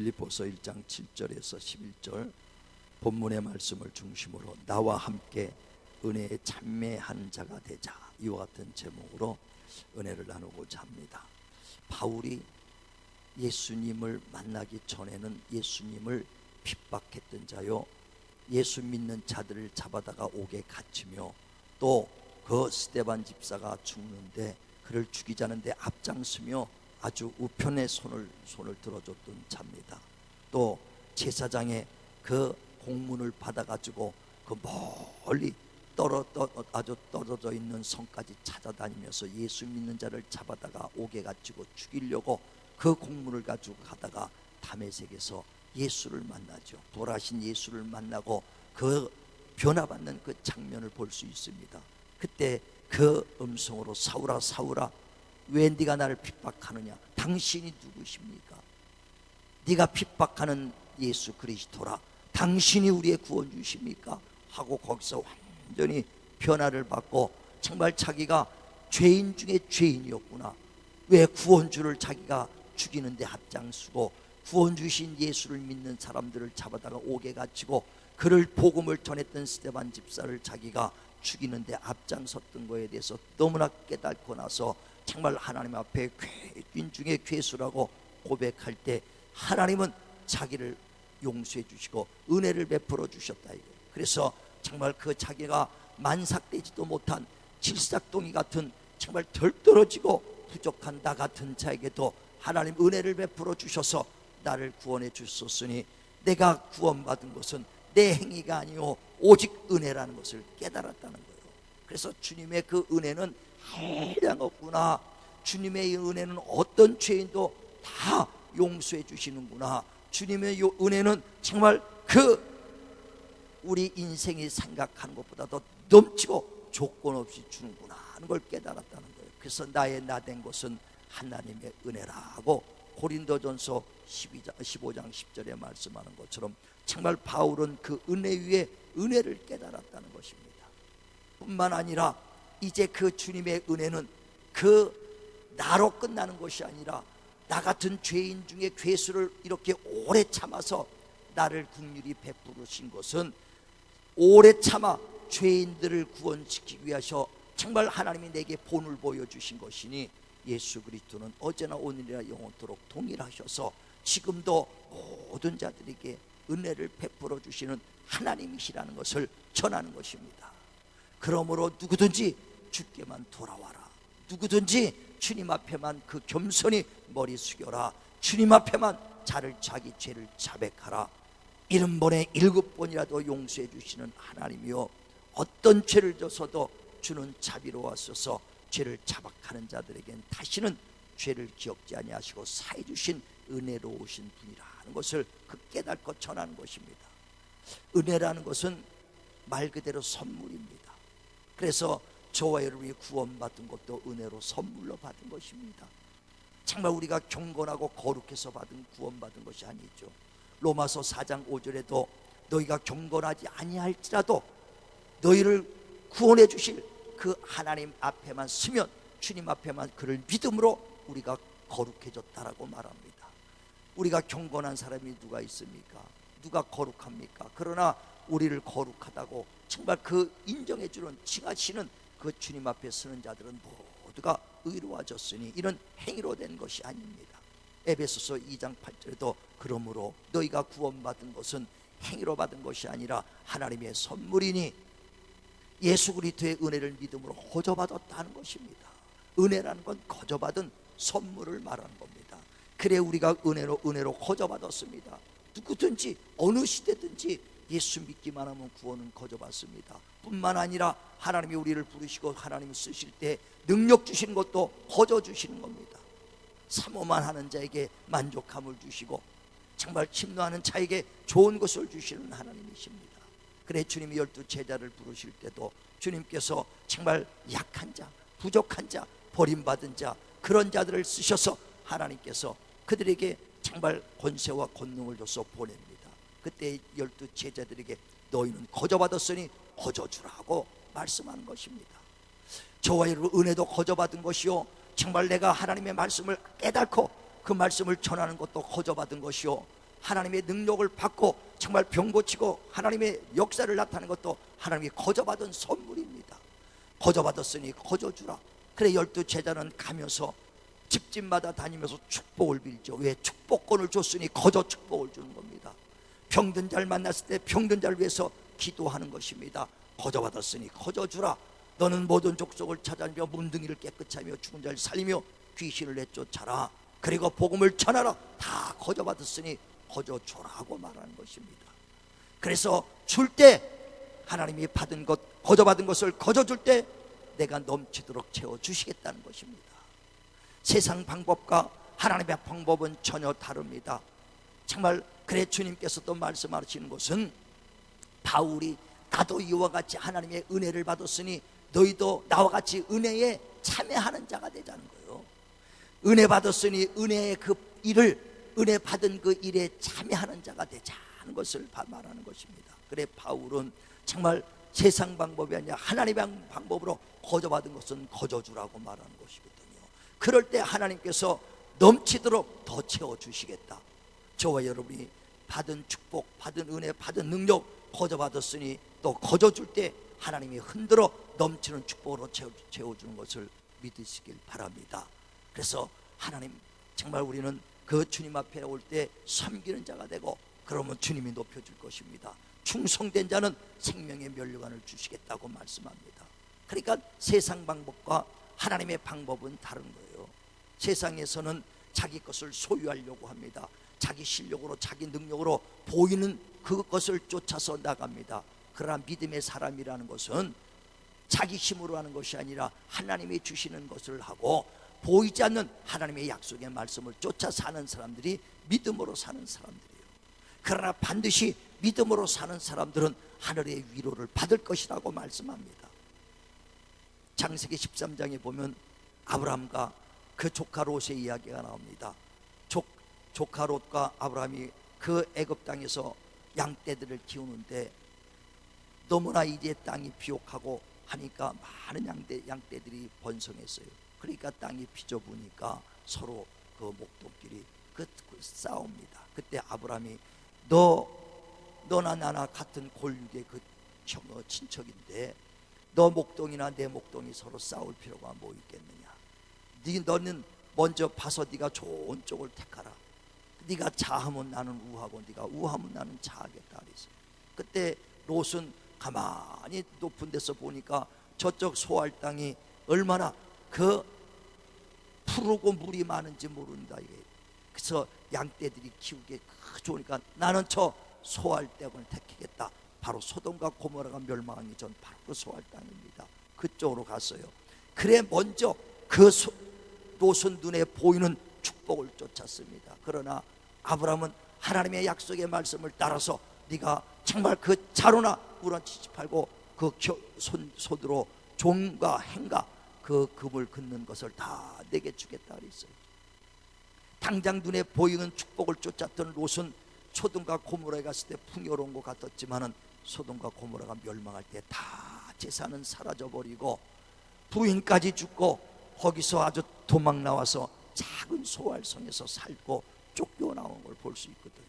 빌립보서 1장 7절에서 11절 본문의 말씀을 중심으로 나와 함께 은혜에 참매한 자가 되자, 이와 같은 제목으로 은혜를 나누고자 합니다. 바울이 예수님을 만나기 전에는 예수님을 핍박했던 자요, 예수 믿는 자들을 잡아다가 옥에 갇히며 또 그 스데반 집사가 죽는데 그를 죽이자는데 앞장서며 아주 우편의 손을 들어줬던 자입니다. 또 제사장의 그 공문을 받아가지고 그 멀리 아주 떨어져 있는 성까지 찾아다니면서 예수 믿는 자를 잡아다가 옥에 갇히고 죽이려고 그 공문을 가지고 가다가 다메섹에서 예수를 만나죠. 부활하신 예수를 만나고 그 변화받는 그 장면을 볼 수 있습니다. 그때 그 음성으로 사울아 사울아 왜 네가 나를 핍박하느냐, 당신이 누구십니까? 네가 핍박하는 예수 그리스도라, 당신이 우리의 구원주십니까? 하고 거기서 완전히 변화를 받고 정말 자기가 죄인 중에 죄인이었구나, 왜 구원주를 자기가 죽이는데 앞장서고 구원주신 예수를 믿는 사람들을 잡아다가 옥에 갇히고 그를 복음을 전했던 스데반 집사를 자기가 죽이는데 앞장섰던 것에 대해서 너무나 깨닫고 나서 정말 하나님 앞에 죄인 중에 괴수라고 고백할 때 하나님은 자기를 용서해 주시고 은혜를 베풀어 주셨다. 그래서 정말 그 자기가 만삭되지도 못한 질삭동이 같은 정말 덜 떨어지고 부족한 나 같은 자에게도 하나님 은혜를 베풀어 주셔서 나를 구원해 주셨으니 내가 구원받은 것은 내 행위가 아니요 오직 은혜라는 것을 깨달았다는 거예요. 그래서 주님의 그 은혜는 한량없구나, 주님의 은혜는 어떤 죄인도 다 용서해 주시는구나, 주님의 은혜는 정말 그 우리 인생이 생각하는 것보다도 넘치고 조건 없이 주는구나 하는 걸 깨달았다는 거예요. 그래서 나의 나 된 것은 하나님의 은혜라고 고린도전서 15장 10절에 말씀하는 것처럼 정말 바울은 그 은혜 위에 은혜를 깨달았다는 것입니다. 뿐만 아니라 이제 그 주님의 은혜는 그 나로 끝나는 것이 아니라 나 같은 죄인 중에 괴수를 이렇게 오래 참아서 나를 긍휼히 베푸신 것은 오래 참아 죄인들을 구원시키기 위하여 정말 하나님이 내게 본을 보여주신 것이니 예수 그리스도는 어제나 오늘이나 영원토록 동일하셔서 지금도 모든 자들에게 은혜를 베풀어 주시는 하나님이시라는 것을 전하는 것입니다. 그러므로 누구든지 주께만 돌아와라, 누구든지 주님 앞에만 그 겸손히 머리 숙여라, 주님 앞에만 자기 죄를 자백하라. 70번에 7번이라도 용서해 주시는 하나님이요, 어떤 죄를 져서도 주는 자비로워하셔서 죄를 자박하는 자들에겐 다시는 죄를 기억지 아니하시고 사해 주신 은혜로우신 분이라는 것을 그 깨닫고 전하는 것입니다. 은혜라는 것은 말 그대로 선물입니다. 그래서 저와 여러분이 구원받은 것도 은혜로 선물로 받은 것입니다. 정말 우리가 경건하고 거룩해서 받은 구원받은 것이 아니죠. 로마서 4장 5절에도 너희가 경건하지 아니할지라도 너희를 구원해 주실 그 하나님 앞에만 서면, 주님 앞에만 그를 믿음으로 우리가 거룩해졌다라고 말합니다. 우리가 경건한 사람이 누가 있습니까? 누가 거룩합니까? 그러나 우리를 거룩하다고 정말 그 인정해 주는, 칭하시는 그 주님 앞에 서는 자들은 모두가 의로워졌으니 이런 행위로 된 것이 아닙니다. 에베소서 2장 8절에도 그러므로 너희가 구원받은 것은 행위로 받은 것이 아니라 하나님의 선물이니 예수 그리스도의 은혜를 믿음으로 거저받았다는 것입니다. 은혜라는 건 거저받은 선물을 말하는 겁니다. 그래 우리가 은혜로 거저받았습니다. 누구든지 어느 시대든지 예수 믿기만 하면 구원은 거저받습니다. 뿐만 아니라 하나님이 우리를 부르시고 하나님을 쓰실 때 능력 주시는 것도 거저 주시는 겁니다. 사모만 하는 자에게 만족함을 주시고 정말 침노하는 자에게 좋은 것을 주시는 하나님이십니다. 그래 주님이 12 제자를 부르실 때도 주님께서 정말 약한 자, 부족한 자, 버림받은 자, 그런 자들을 쓰셔서 하나님께서 그들에게 정말 권세와 권능을 줘서 보냅니다. 그때 12 제자들에게 너희는 거저받았으니 거저주라고 말씀하는 것입니다. 저와 여러분 은혜도 거저받은 것이요, 정말 내가 하나님의 말씀을 깨닫고 그 말씀을 전하는 것도 거저받은 것이요, 하나님의 능력을 받고 정말 병 고치고 하나님의 역사를 나타내는 것도 하나님이 거저받은 선물입니다. 거저받았으니 거저주라. 그래 12 제자는 가면서 집집마다 다니면서 축복을 빌죠. 왜? 축복권을 줬으니 거저 축복을 주는 겁니다. 병든 자를 만났을 때 병든 자를 위해서 기도하는 것입니다. 거저받았으니 거저주라. 너는 모든 족속을 찾아내며 문둥이를 깨끗이 하며 죽은 자를 살리며 귀신을 내쫓아라. 그리고 복음을 전하라. 다 거저받았으니 거저주라고 말하는 것입니다. 그래서 줄 때 하나님이 받은 것, 거저받은 것을 거저줄 때 내가 넘치도록 채워주시겠다는 것입니다. 세상 방법과 하나님의 방법은 전혀 다릅니다. 정말 그래 주님께서도 말씀하시는 것은 바울이 나도 이와 같이 하나님의 은혜를 받았으니 너희도 나와 같이 은혜에 참여하는 자가 되자는 거예요. 은혜 받았으니 은혜의 그 일을, 은혜 받은 그 일에 참여하는 자가 되자는 것을 말하는 것입니다. 그래 바울은 정말 세상 방법이 아니라 하나님의 방법으로 거저받은 것은 거저주라고 말하는 것이거든요. 그럴 때 하나님께서 넘치도록 더 채워주시겠다. 저와 여러분이 받은 축복, 받은 은혜, 받은 능력 거저받았으니 또 거저줄 때 하나님이 흔들어 넘치는 축복으로 채워주는 것을 믿으시길 바랍니다. 그래서 하나님 정말 우리는 그 주님 앞에 올 때 섬기는 자가 되고 그러면 주님이 높여줄 것입니다. 충성된 자는 생명의 면류관을 주시겠다고 말씀합니다. 그러니까 세상 방법과 하나님의 방법은 다른 거예요. 세상에서는 자기 것을 소유하려고 합니다. 자기 실력으로 자기 능력으로 보이는 그것을 쫓아서 나갑니다. 그러나 믿음의 사람이라는 것은 자기 힘으로 하는 것이 아니라 하나님이 주시는 것을 하고 보이지 않는 하나님의 약속의 말씀을 쫓아 사는 사람들이 믿음으로 사는 사람들이에요. 그러나 반드시 믿음으로 사는 사람들은 하늘의 위로를 받을 것이라고 말씀합니다. 창세기 13장에 보면 아브라함과 그 조카 롯의 이야기가 나옵니다. 조카 롯과 아브라함이 그 애굽 땅에서 양떼들을 키우는데 너무나 이제 땅이 비옥하고 하니까 많은 양떼들이 번성했어요. 그러니까 땅이 비좁으니까 서로 그 목동끼리 싸웁니다. 그때 아브라함이 너나 나나 같은 골육의 그 친척인데 너 목동이나 내 목동이 서로 싸울 필요가 뭐 있겠느냐. 너는 먼저 봐서 네가 좋은 쪽을 택하라. 네가 자하면 나는 우하고 네가 우하면 나는 자하겠다 그랬어요. 그때 롯은 가만히 높은 데서 보니까 저쪽 소알 땅이 얼마나 그 푸르고 물이 많은지 모른다. 그래서 양떼들이 키우기에 좋으니까 나는 저 소알 땅을 택하겠다. 바로 소돔과 고모라가 멸망하기 전 바로 그 소알 땅입니다. 그쪽으로 갔어요. 그래 먼저 그 롯은 눈에 보이는 축복을 쫓았습니다. 그러나 아브라함은 하나님의 약속의 말씀을 따라서 네가 정말 그 자루나 우런 78고 그 손으로 종과 행가 그 금을 긋는 것을 다 내게 주겠다 그랬어요. 당장 눈에 보이는 축복을 쫓았던 롯은 소돔과 고모라에 갔을 때 풍요로운 것 같았지만은 소돔과 고모라가 멸망할 때 다 재산은 사라져버리고 부인까지 죽고 거기서 아주 도망 나와서 작은 소알성에서 살고 쫓겨나온 걸 볼 수 있거든요.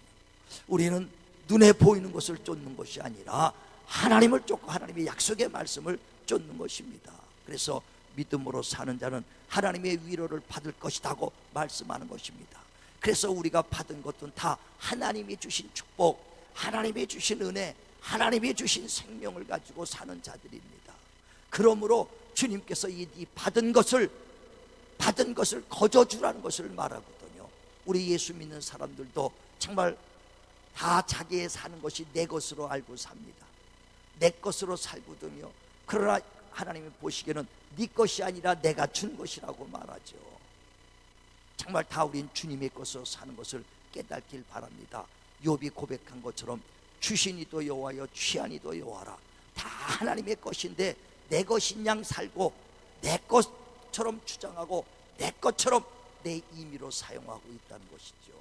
우리는 눈에 보이는 것을 쫓는 것이 아니라 하나님을 쫓고 하나님의 약속의 말씀을 쫓는 것입니다. 그래서 믿음으로 사는 자는 하나님의 위로를 받을 것이라고 말씀하는 것입니다. 그래서 우리가 받은 것은 다 하나님이 주신 축복, 하나님이 주신 은혜, 하나님이 주신 생명을 가지고 사는 자들입니다. 그러므로 주님께서 이 받은 것을 거저주라는 것을 말하거든요. 우리 예수 믿는 사람들도 정말 다 자기의 사는 것이 내 것으로 알고 삽니다. 내 것으로 살거든요. 그러나 하나님이 보시기에는 네 것이 아니라 내가 준 것이라고 말하죠. 정말 다 우린 주님의 것으로 사는 것을 깨닫길 바랍니다. 욥이 고백한 것처럼 주신 이도 여호와여 취한 이도 여호와라. 다 하나님의 것인데 내 것인 양 살고 내 것처럼 주장하고 내 것처럼 내 임의로 사용하고 있다는 것이죠.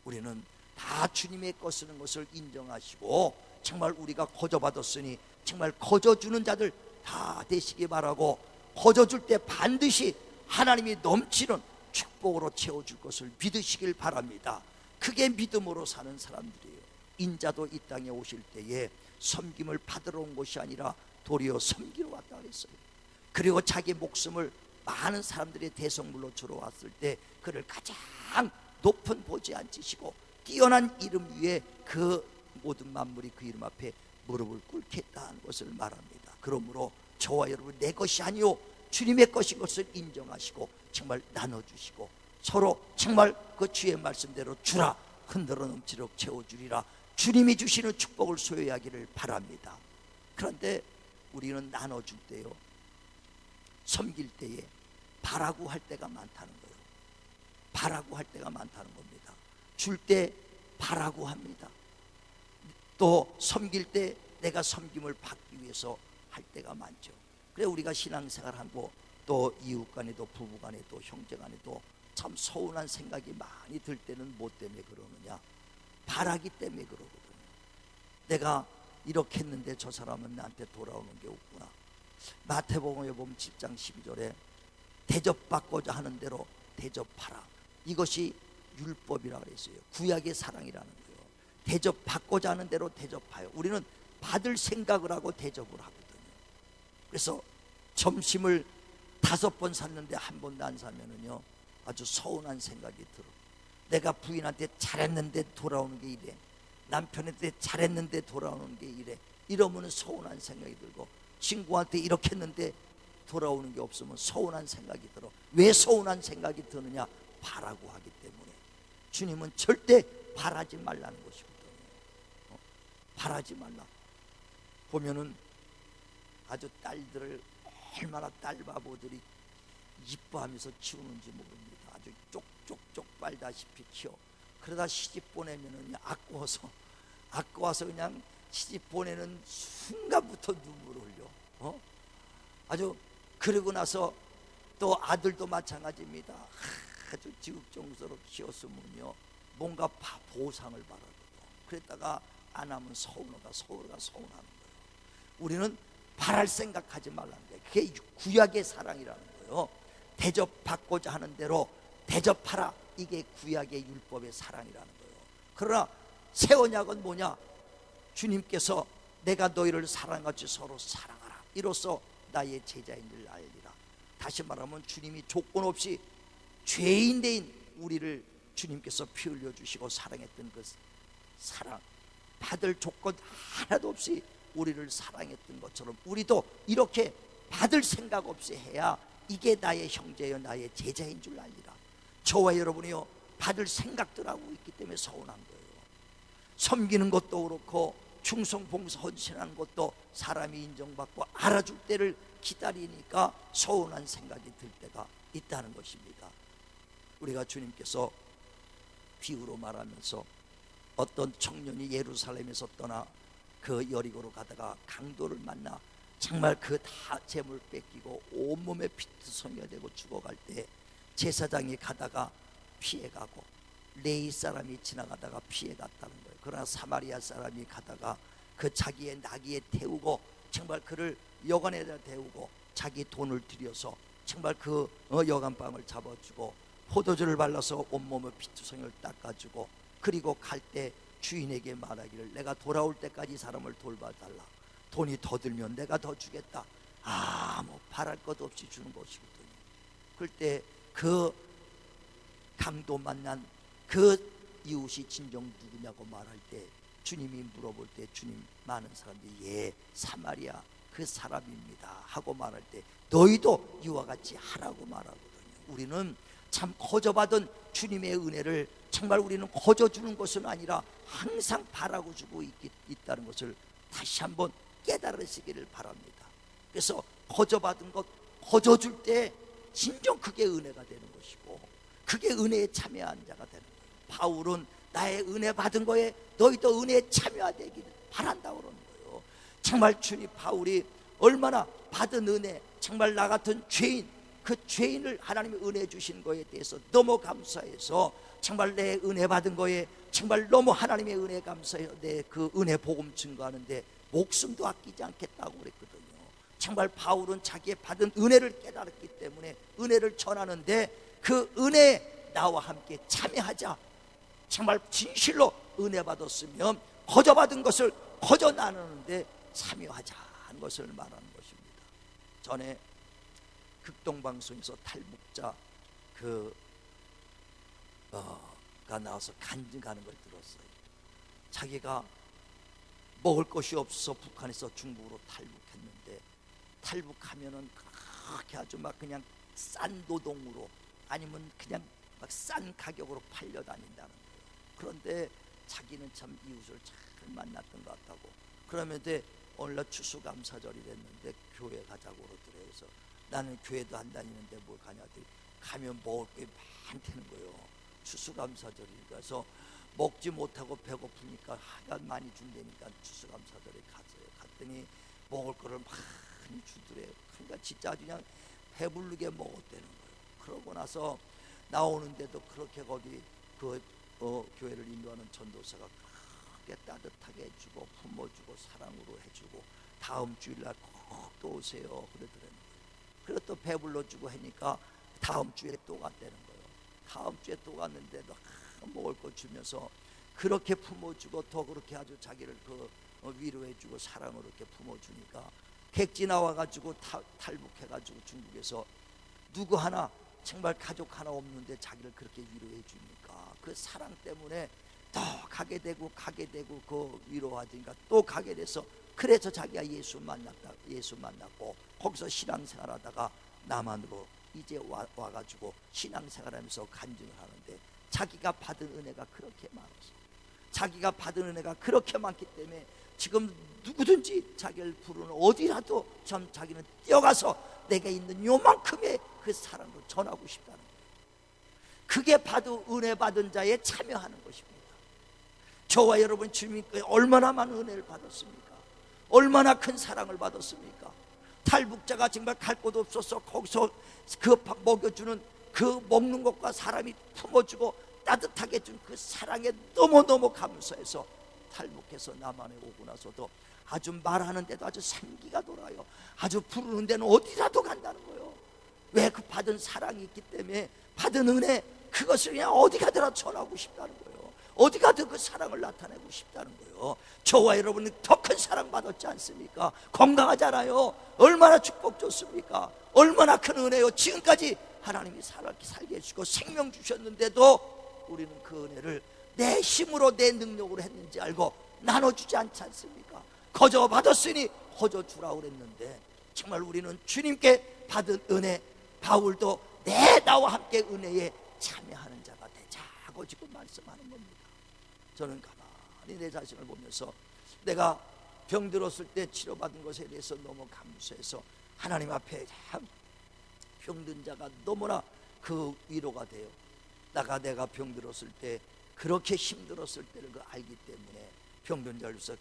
우리는 다 주님의 것이라는 것을 인정하시고 정말 우리가 거저받았으니 정말 거저주는 자들 다 되시기 바라고, 거저줄 때 반드시 하나님이 넘치는 축복으로 채워줄 것을 믿으시길 바랍니다. 그게 믿음으로 사는 사람들이에요. 인자도 이 땅에 오실 때에 섬김을 받으러 온 것이 아니라 도리어 섬기러 왔다 그랬어요. 그리고 자기 목숨을 많은 사람들의 대성물로 주러 왔을 때 그를 가장 높은 보좌에 앉히시고 뛰어난 이름 위에 그 모든 만물이 그 이름 앞에 무릎을 꿇겠다는 것을 말합니다. 그러므로 저와 여러분 내 것이 아니요 주님의 것인 것을 인정하시고 정말 나눠주시고 서로 정말 그 주의 말씀대로 주라 흔들어 넘치도록 채워주리라, 주님이 주시는 축복을 소유하기를 바랍니다. 그런데 우리는 나눠줄 때요, 섬길 때에 바라고 할 때가 많다는 거예요. 바라고 할 때가 많다는 겁니다. 줄 때 바라고 합니다. 또 섬길 때 내가 섬김을 받기 위해서 할 때가 많죠. 그래 우리가 신앙생활하고 또 이웃 간에도 부부 간에도 형제 간에도 참 서운한 생각이 많이 들 때는 뭐 때문에 그러느냐? 바라기 때문에 그러거든요. 내가 이렇게 했는데 저 사람은 나한테 돌아오는 게 없구나. 마태복음에 보면 7장 12절에 대접받고자 하는 대로 대접하라. 이것이 율법이라 그랬어요. 구약의 사랑이라는 거예요. 대접받고자 하는 대로 대접하여. 우리는 받을 생각을 하고 대접을 하거든요. 그래서 점심을 5번 샀는데 한 번도 안 사면은요 아주 서운한 생각이 들어. 내가 부인한테 잘했는데 돌아오는 게 이래, 남편한테 잘했는데 돌아오는 게 이래, 이러면 서운한 생각이 들고, 친구한테 이렇게 했는데 돌아오는 게 없으면 서운한 생각이 들어. 왜 서운한 생각이 드느냐? 바라고 하기 때문에. 주님은 절대 바라지 말라는 것이거든요. 바라지 말라. 보면은 아주 딸들을 얼마나 딸바보들이 이뻐하면서 키우는지 모릅니다. 아주 쪽쪽쪽 빨다시피 키워. 그러다 시집 보내면은 아까워서 그냥 시집 보내는 순간부터 눈물 흘려. 아주 그러고 나서 또 아들도 마찬가지입니다. 아주 지극정성으로 키웠으면요 뭔가 보상을 바라거든. 그랬다가 안 하면 서운하다 서운하는 거예요. 우리는 바랄 생각하지 말라는 거예요. 그게 구약의 사랑이라는 거예요. 대접받고자 하는 대로 대접하라. 이게 구약의 율법의 사랑이라는 거예요. 그러나 새 언약은 뭐냐? 주님께서 내가 너희를 사랑같이 서로 사랑하라. 이로써 나의 제자인 줄 알리라. 다시 말하면 주님이 조건 없이 죄인대인 우리를 주님께서 피 흘려 주시고 사랑했던 그 사랑, 받을 조건 하나도 없이 우리를 사랑했던 것처럼 우리도 이렇게 받을 생각 없이 해야 이게 나의 형제여 나의 제자인 줄 알리라. 저와 여러분이요 받을 생각들 하고 있기 때문에 서운한 거예요. 섬기는 것도 그렇고 충성 봉사 헌신하는 것도 사람이 인정받고 알아줄 때를 기다리니까 서운한 생각이 들 때가 있다는 것입니다. 우리가 주님께서 비유로 말하면서 어떤 청년이 예루살렘에서 떠나 그 여리고로 가다가 강도를 만나 정말 그 다 재물 뺏기고 온몸에 피투성이가 되고 죽어갈 때 제사장이 가다가 피해가고 레위 사람이 지나가다가 피해갔다는 거예요. 그러나 사마리아 사람이 가다가 그 자기의 나귀에 태우고 정말 그를 여관에다 태우고 자기 돈을 들여서 정말 그 여간빵을 잡아주고 포도주를 발라서 온몸에 피투성이를 닦아주고 그리고 갈 때 주인에게 말하기를 내가 돌아올 때까지 사람을 돌봐달라. 돈이 더 들면 내가 더 주겠다. 아무 바랄 것 없이 주는 것이거든요. 그럴 때 그 강도 만난 그 이웃이 진정 누구냐고 말할 때 주님이 물어볼 때 주님 많은 사람들이 예 사마리아 그 사람입니다 하고 말할 때 너희도 이와 같이 하라고 말하거든요. 우리는 참 거저받은 주님의 은혜를 정말 우리는 거저주는 것은 아니라 항상 바라고 주고 있다는 것을 다시 한번 깨달으시기를 바랍니다. 그래서 거저받은 것 거저줄 때 진정 그게 은혜가 되는 것이고 그게 은혜에 참여한 자가 되는 거예요. 바울은 나의 은혜 받은 거에 너희도 은혜에 참여하기를 바란다고 그러는 거예요. 정말 주님 바울이 얼마나 받은 은혜, 정말 나 같은 죄인, 그 죄인을 하나님이 은혜 주신 거에 대해서 너무 감사해서 정말 내 은혜 받은 거에 정말 너무 하나님의 은혜 감사해서 내 그 은혜 복음 증거하는데 목숨도 아끼지 않겠다고 그랬거든요. 정말 바울은 자기의 받은 은혜를 깨달았기 때문에 은혜를 전하는데 그 은혜에 나와 함께 참여하자. 정말 진실로 은혜 받았으면 거저 받은 것을 거저 나누는데 참여하자는 것을 말하는 것입니다. 전에 극동방송에서 탈북자 가 나와서 간증하는 걸 들었어요. 자기가 먹을 것이 없어서 북한에서 중국으로 탈북했는데, 탈북하면은 그렇게 아주 막 그냥 싼 노동으로 아니면 그냥 막 싼 가격으로 팔려다닌다는 거예요. 그런데 자기는 참 이웃을 잘 만났던 것 같다고. 그러면 오늘날 추수감사절이 됐는데 교회 가자고 그러더래요. 그래서 나는 교회도 안 다니는데 뭘 가냐더니 가면 먹을 게 많다는 거예요. 추수감사절이라서 먹지 못하고 배고프니까 하여간 많이 준다니까 추수감사절에 갔더니 먹을 거를 많이 주더래요. 그러니까 진짜 아주 그냥 배부르게 먹었다는 거예요. 그러고 나서 나오는데도 그렇게 거기 교회를 인도하는 전도사가 그렇게 따뜻하게 해주고 품어주고 사랑으로 해주고 다음 주일날 꼭 또 오세요 그러더라는 거예요. 그리고 또 배불러주고 하니까 다음 주에 또 갔다는 거예요. 다음 주에 또 갔는데도 먹을 거 주면서 그렇게 품어주고 더 그렇게 아주 자기를 위로해주고 사랑으로 이렇게 품어주니까 객지 나와가지고 탈북해가지고 중국에서 누구 하나 정말 가족 하나 없는데 자기를 그렇게 위로해 주니까 그 사랑 때문에 또 가게 되고 그 위로하니까 또 가게 돼서, 그래서 자기가 예수 만났고 거기서 신앙생활하다가 남한으로 이제 와가지고 신앙생활하면서 간증을 하는데, 자기가 받은 은혜가 그렇게 많아서, 자기가 받은 은혜가 그렇게 많기 때문에 지금 누구든지 자기를 부르는 어디라도 참 자기는 뛰어가서 내가 있는 요만큼의 그 사랑을 전하고 싶다는 거예요. 그게 바로 은혜 받은 자에 참여하는 것입니다. 저와 여러분 주님께 얼마나 많은 은혜를 받았습니까? 얼마나 큰 사랑을 받았습니까? 탈북자가 정말 갈 곳 없어서 거기서 그 먹여주는 그 먹는 것과 사람이 품어주고 따뜻하게 준 그 사랑에 너무너무 감사해서 탈북해서 남한에 오고 나서도 아주 말하는데도 아주 생기가 돌아요. 아주 부르는 데는 어디라도 간다는 거예요. 왜? 그 받은 사랑이 있기 때문에, 받은 은혜, 그것을 그냥 어디 가더라 전하고 싶다는 거예요. 어디 가도 그 사랑을 나타내고 싶다는 거예요. 저와 여러분은 더 큰 사랑 받았지 않습니까? 건강하잖아요. 얼마나 축복 좋습니까? 얼마나 큰 은혜요. 지금까지 하나님이 살게 해주시고 생명 주셨는데도 우리는 그 은혜를 내 힘으로 내 능력으로 했는지 알고 나눠주지 않지 않습니까? 거저 받았으니 거저 주라고 그랬는데, 정말 우리는 주님께 받은 은혜, 바울도 나와 함께 은혜에 참여하는 자가 되자고 지금 말씀하는 겁니다. 저는 가만히 내 자신을 보면서 내가 병들었을 때 치료받은 것에 대해서 너무 감사해서 하나님 앞에 참 병든 자가 너무나 그 위로가 돼요. 내가 병들었을 때 그렇게 힘들었을 때를 알기 때문에 병든 자를 위해서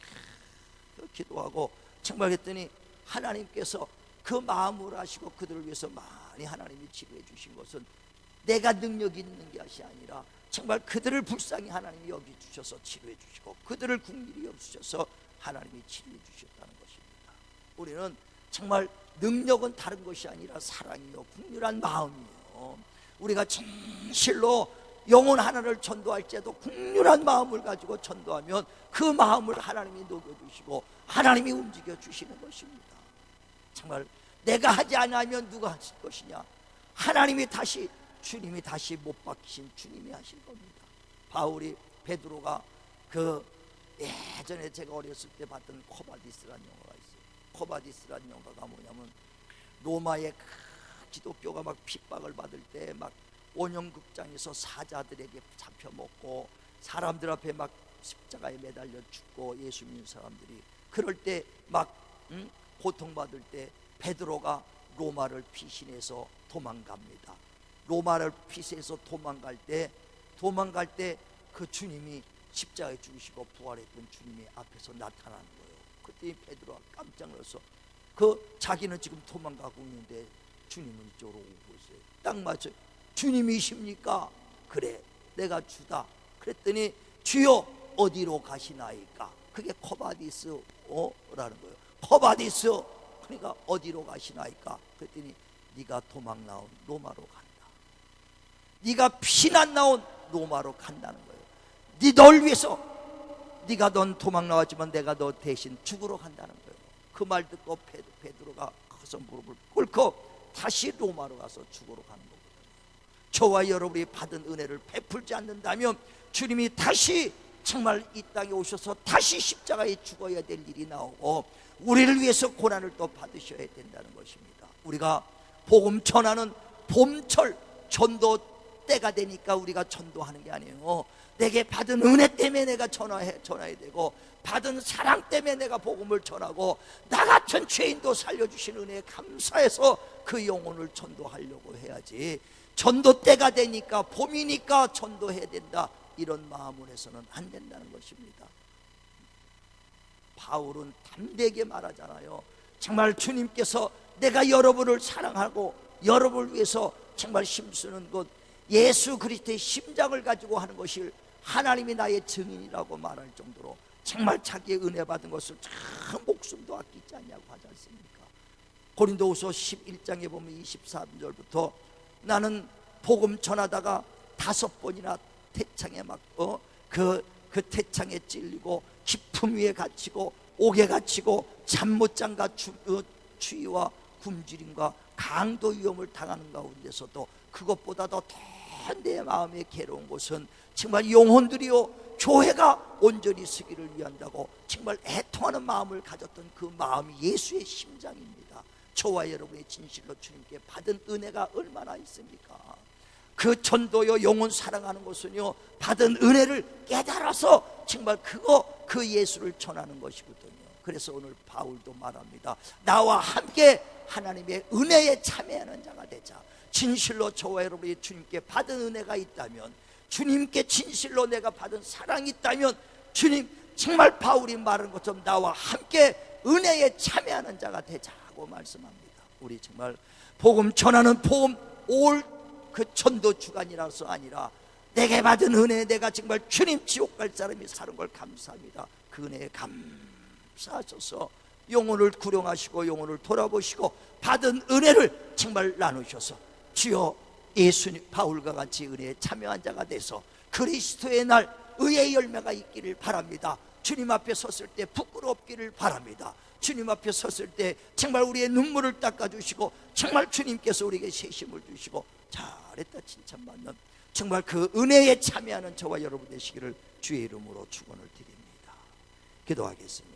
기도하고 정말 했더니 하나님께서 그 마음을 아시고 그들을 위해서 많이 하나님이 치료해 주신 것은 내가 능력이 있는 것이 아니라 정말 그들을 불쌍히 하나님이 여기주셔서 치료해 주시고 그들을 긍휼히 여기주셔서 하나님이 치료해 주셨다는 것입니다. 우리는 정말 능력은 다른 것이 아니라 사랑이요 긍휼한 마음이에요. 우리가 진실로 영혼 하나를 전도할지라도 긍휼한 마음을 가지고 전도하면 그 마음을 하나님이 녹여주시고 하나님이 움직여 주시는 것입니다. 정말 내가 하지 않으면 누가 하실 것이냐? 하나님이 다시, 주님이 다시 못 박히신 주님이 하실 겁니다. 베드로가 예전에 제가 어렸을 때 봤던 코바디스라는 영화가 있어요. 코바디스라는 영화가 뭐냐면 로마의 기독교가 막 핍박을 받을 때 막 원형극장에서 사자들에게 잡혀 먹고 사람들 앞에 막 십자가에 매달려 죽고 예수 믿는 사람들이 그럴 때 막 고통받을 때 베드로가 로마를 피신해서 도망갑니다. 로마를 피신해서 도망갈 때 그 주님이 십자가에 죽으시고 부활했던 주님이 앞에서 나타나는 거예요. 그때 베드로가 깜짝 놀라서 자기는 지금 도망가고 있는데 주님은 이쪽으로 오고 있어요. 딱 맞아요. 주님이십니까? 그래, 내가 주다. 그랬더니 주여 어디로 가시나이까? 그게 코바디스라는 거예요. 코바디스, 그러니까 어디로 가시나이까? 그랬더니 네가 도망 나온 로마로 간다. 네가 피난 나온 로마로 간다는 거예요. 널 위해서 네가 넌 도망 나왔지만 내가 너 대신 죽으러 간다는 거예요. 그 말 듣고 베드로가 커서 무릎을 꿇고 다시 로마로 가서 죽으러 가는 거거든요. 저와 여러분이 받은 은혜를 베풀지 않는다면 주님이 다시 정말 이 땅에 오셔서 다시 십자가에 죽어야 될 일이 나오고 우리를 위해서 고난을 또 받으셔야 된다는 것입니다. 우리가 복음 전하는 봄철 전도 때가 되니까 우리가 전도하는 게 아니에요. 내게 받은 은혜 때문에 내가 전해야 되고, 받은 사랑 때문에 내가 복음을 전하고, 나 같은 죄인도 살려주신 은혜에 감사해서 그 영혼을 전도하려고 해야지, 전도 때가 되니까 봄이니까 전도해야 된다 이런 마음을 해서는 안 된다는 것입니다. 바울은 담대하게 말하잖아요. 정말 주님께서 내가 여러분을 사랑하고 여러분을 위해서 정말 힘쓰는 것, 예수 그리스도의 심장을 가지고 하는 것이 하나님이 나의 증인이라고 말할 정도로 정말 자기의 은혜 받은 것을 참 목숨도 아끼지 않냐고 하지 않습니까? 고린도후서 11장에 보면 23절부터 나는 복음 전하다가 5번이나 태창에 맞고 그 태창에 찔리고 깊음 위에 갇히고 옥에 갇히고 잠 못 잔가 추위와 굶주림과 강도 위험을 당하는 가운데서도 그것보다 더 내 마음에 괴로운 것은 정말 영혼들이요 교회가 온전히 서기를 위한다고 정말 애통하는 마음을 가졌던 그 마음이 예수의 심장입니다. 저와 여러분의 진실로 주님께 받은 은혜가 얼마나 있습니까? 그 전도요 영혼 사랑하는 것은요 받은 은혜를 깨달아서 정말 그 예수를 전하는 것이거든요. 그래서 오늘 바울도 말합니다. 나와 함께 하나님의 은혜에 참여하는 자가 되자. 진실로 저와 여러분이 주님께 받은 은혜가 있다면, 주님께 진실로 내가 받은 사랑이 있다면, 주님 정말 바울이 말한 것처럼 나와 함께 은혜에 참여하는 자가 되자고 말씀합니다. 우리 정말 복음 전하는 복음 올 그 전도 주간이라서 아니라 내게 받은 은혜, 내가 정말 주님 지옥 갈 사람이 사는 걸 감사합니다. 그 은혜에 감사하셔서 영혼을 구령하시고 영혼을 돌아보시고 받은 은혜를 정말 나누셔서 주여 예수님 바울과 같이 은혜에 참여한 자가 돼서 그리스도의 날 의의 열매가 있기를 바랍니다. 주님 앞에 섰을 때 부끄럽기를 바랍니다. 주님 앞에 섰을 때 정말 우리의 눈물을 닦아주시고 정말 주님께서 우리에게 세심을 주시고 잘했다 칭찬받는 정말 그 은혜에 참여하는 저와 여러분 되시기를 주의 이름으로 축원을 드립니다. 기도하겠습니다.